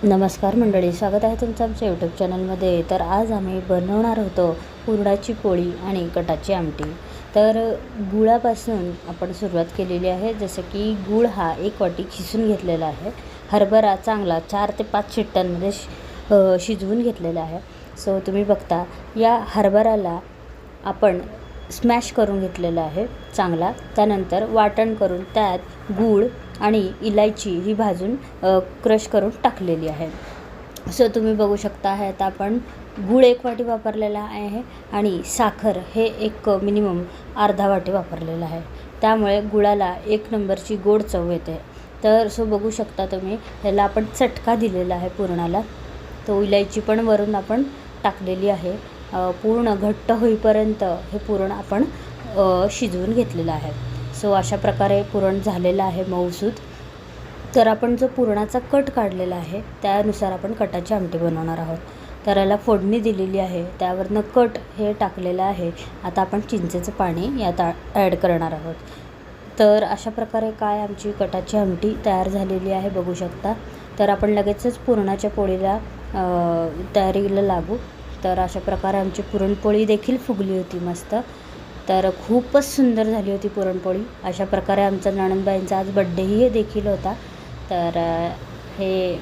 नमस्कार मंडळी, स्वागत आहे तुमचं आमच्या यूट्यूब चॅनलमध्ये. तर आज आम्ही बनवणार होतो पुरणाची पोळी आणि कटाची आमटी. तर गुळापासून आपण सुरुवात केलेली आहे. जसं की गूळ हा 1 वाटी खिसून घेतलेला आहे. हरभरा चांगला 4 ते 5 शिट्ट्यांमध्ये शिजवून घेतलेला आहे. सो तुम्ही बघता या हरभऱ्याला आपण स्मॅश करून घेतलेला आहे चांगला. त्यानंतर वाटण करून त्यात गूळ आणि इलायची ही भाजून क्रश करून टाकलेली आहे. सो तुम्ही बघू शकता आहे आता आपण गूळ 1 वाटी वापरलेला आहे आणि साखर हे एक मिनिमम अर्धा वाटी वापरलेला आहे. त्यामुळे गुळाला 1 नंबरची गोड चव येते. तर सो बघू शकता तुम्ही, ह्याला आपण चटका दिलेला आहे पुरणाला. तो इलायची पण वरून आपण टाकलेली आहे. पूर्ण घट्ट होईपर्यंत हे पुरण आपण शिजवून घेतलेलं आहे. सो अशा प्रकारे पुरण झालेलं आहे मऊसूत. तर आपण जो पुरणाचा कट काढलेला आहे त्यानुसार आपण कटाची आमटी बनवणार आहोत. तर याला फोडणी दिलेली आहे, त्यावरनं कट हे टाकलेलं आहे. आता आपण चिंचेचं पाणी यात ॲड करणार आहोत. तर अशा प्रकारे काय आमची कटाची आमटी तयार झालेली आहे बघू शकता. तर आपण लगेचच पुरणाच्या पोळीला तयारीला लागू. तर अशा प्रकारे आमची पुरणपोळी देखील फुगली होती मस्त. तर खूपच सुंदर झाली होती पुरणपोळी. अशा प्रकारे आमचा नणंदबाईंचा आज बड्डेही देखील होता. तर हे